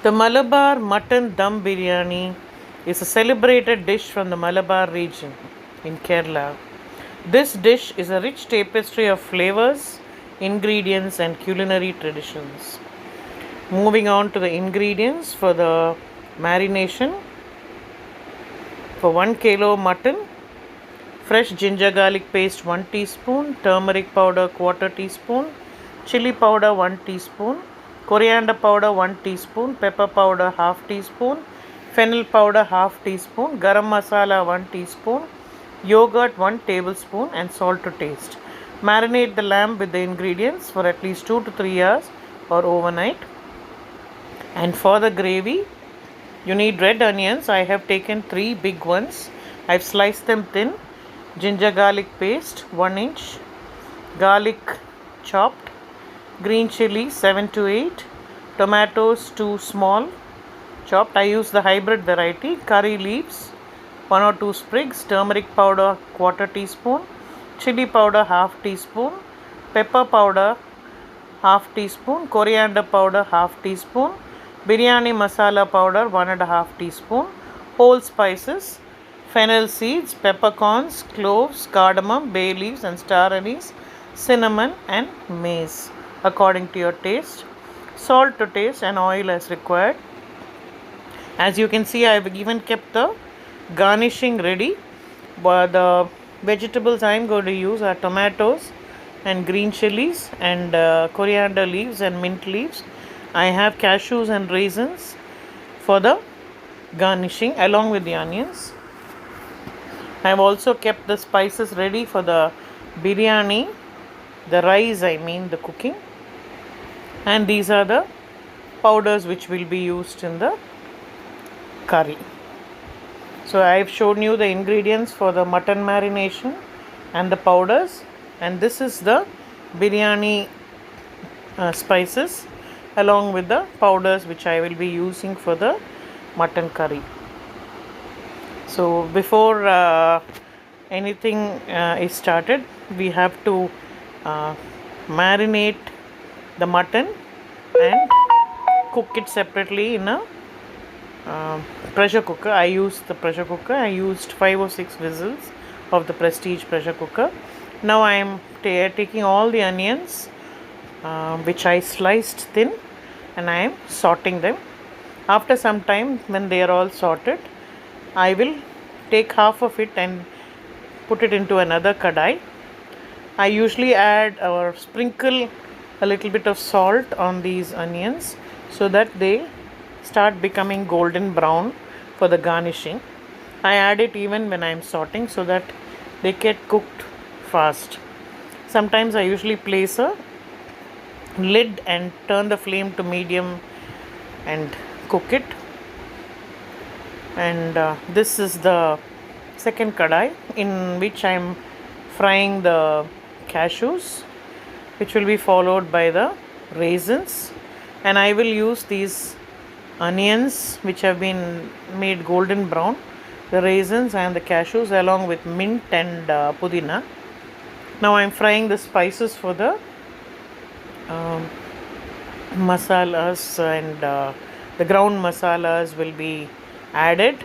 The Malabar Mutton Dum Biryani is a celebrated dish from the Malabar region in Kerala. This dish is a rich tapestry of flavors, ingredients, and culinary traditions. Moving on to the ingredients for the marination. For 1 kilo mutton, fresh ginger garlic paste 1 teaspoon, turmeric powder quarter teaspoon, chili powder 1 teaspoon, coriander powder 1 teaspoon, pepper powder half teaspoon, fennel powder half teaspoon, garam masala 1 teaspoon, yogurt 1 tablespoon, and salt to taste. Marinate the lamb with the ingredients for at least 2 to 3 hours or overnight. And for the gravy, you need red onions. I have taken 3 big ones. I've sliced them thin. Ginger garlic paste 1 inch. Garlic chopped. Green chili 7 to 8. Tomatoes 2 small chopped. I use the hybrid variety. Curry leaves 1 or 2 sprigs. Turmeric powder quarter teaspoon. Chili powder half teaspoon. Pepper powder half teaspoon. Coriander powder half teaspoon. Biryani masala powder 1.5 teaspoon. Whole spices, fennel seeds, peppercorns, cloves, cardamom, bay leaves and star anise, cinnamon and mace according to your taste. Salt to taste and oil as required. As you can see, I have even kept the garnishing ready. But the vegetables I am going to use are tomatoes and green chilies and coriander leaves and mint leaves. I have cashews and raisins for the garnishing along with the onions. I have also kept the spices ready for the biryani, the rice the cooking. And these are the powders which will be used in the curry. So I have shown you the ingredients for the mutton marination and the powders, and this is the biryani spices along with the powders which I will be using for the mutton curry. So before anything is started, we have to marinate the mutton and cook it separately in a pressure cooker. I used the pressure cooker. I used 5 or 6 whistles of the Prestige pressure cooker. Now I am taking all the onions which I sliced thin, and I am sorting them. After some time, when they are all sorted, I will take half of it and put it into another kadai. I usually add or sprinkle a little bit of salt on these onions so that they start becoming golden brown for the garnishing. I add it even when I am sorting so that they get cooked fast. Sometimes I usually place a lid and turn the flame to medium and cook it. And this is the second kadai in which I am frying the cashews, which will be followed by the raisins, and I will use these onions which have been made golden brown, the raisins and the cashews along with mint and pudina. Now I am frying the spices for the masalas, and the ground masalas will be added.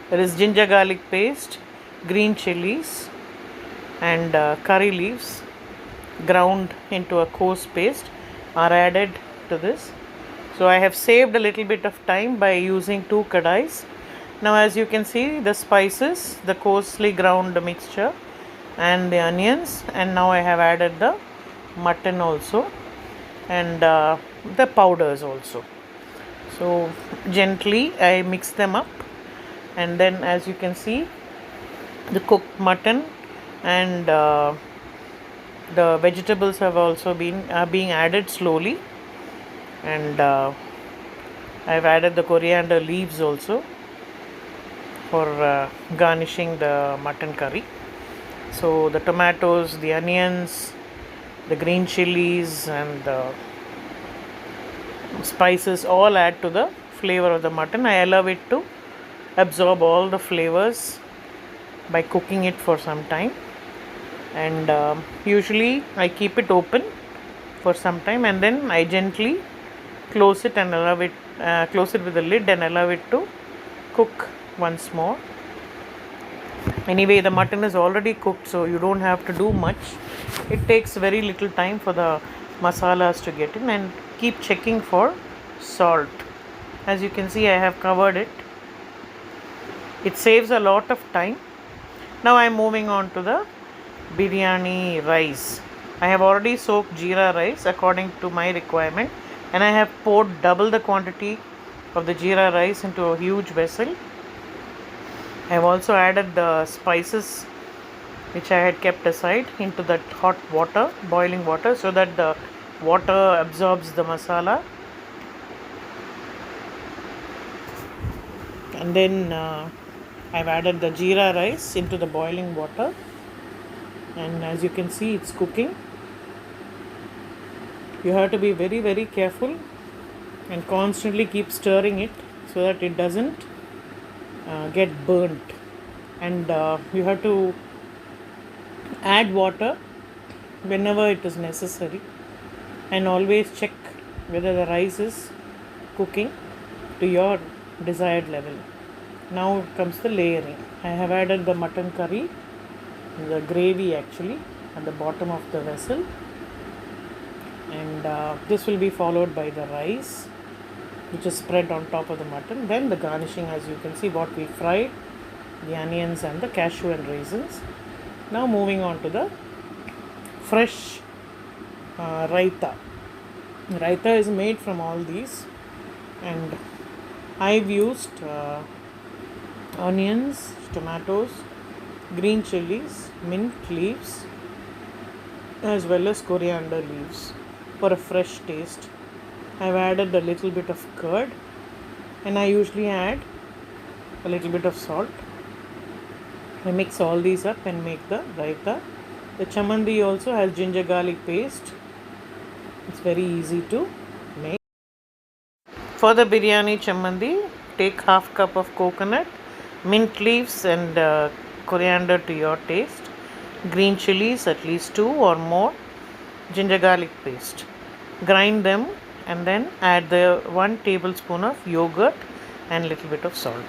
There is ginger garlic paste, green chilies and curry leaves ground into a coarse paste are added to this. So I have saved a little bit of time by using 2 kadais. Now as you can see, the spices, the coarsely ground mixture and the onions, and now I have added the mutton also and the powders also. So gently I mix them up, and then as you can see, the cooked mutton and the vegetables have also been being added slowly, and I've added the coriander leaves also for garnishing the mutton curry. So the tomatoes, the onions, the green chilies and the spices all add to the flavor of the mutton. I allow it to absorb all the flavors by cooking it for some time, and usually I keep it open for some time and then I gently close it and allow it, close it with the lid and allow it to cook once more. Anyway, the mutton is already cooked, so you don't have to do much. It takes very little time for the masalas to get in, and keep checking for salt. As you can see, I have covered it. It saves a lot of time. Now I am moving on to the biryani rice. I have already soaked jeera rice according to my requirement, and I have poured double the quantity of the jeera rice into a huge vessel. I have also added the spices which I had kept aside into that hot water, boiling water, so that the water absorbs the masala. And then I've added the jeera rice into the boiling water, and as you can see, it's cooking. You have to be very, very careful and constantly keep stirring it so that it doesn't get burnt. And you have to add water whenever it is necessary, and always check whether the rice is cooking to your desired level. Now comes the layering. I have added the mutton curry, the gravy actually, at the bottom of the vessel, and this will be followed by the rice, which is spread on top of the mutton. Then the garnishing, as you can see, what we fried, the onions and the cashew and raisins. Now moving on to the fresh raita. Raita is made from all these, and I've used onions, tomatoes, green chilies, mint leaves, as well as coriander leaves for a fresh taste. I've added a little bit of curd, and I usually add a little bit of salt. I mix all these up and make the raita. The chamandi also has ginger garlic paste. It's very easy to make. For the biryani chamandi, take half cup of coconut, mint leaves and coriander to your taste, green chilies at least 2 or more, ginger garlic paste. Grind them and then add the 1 tablespoon of yogurt and little bit of salt.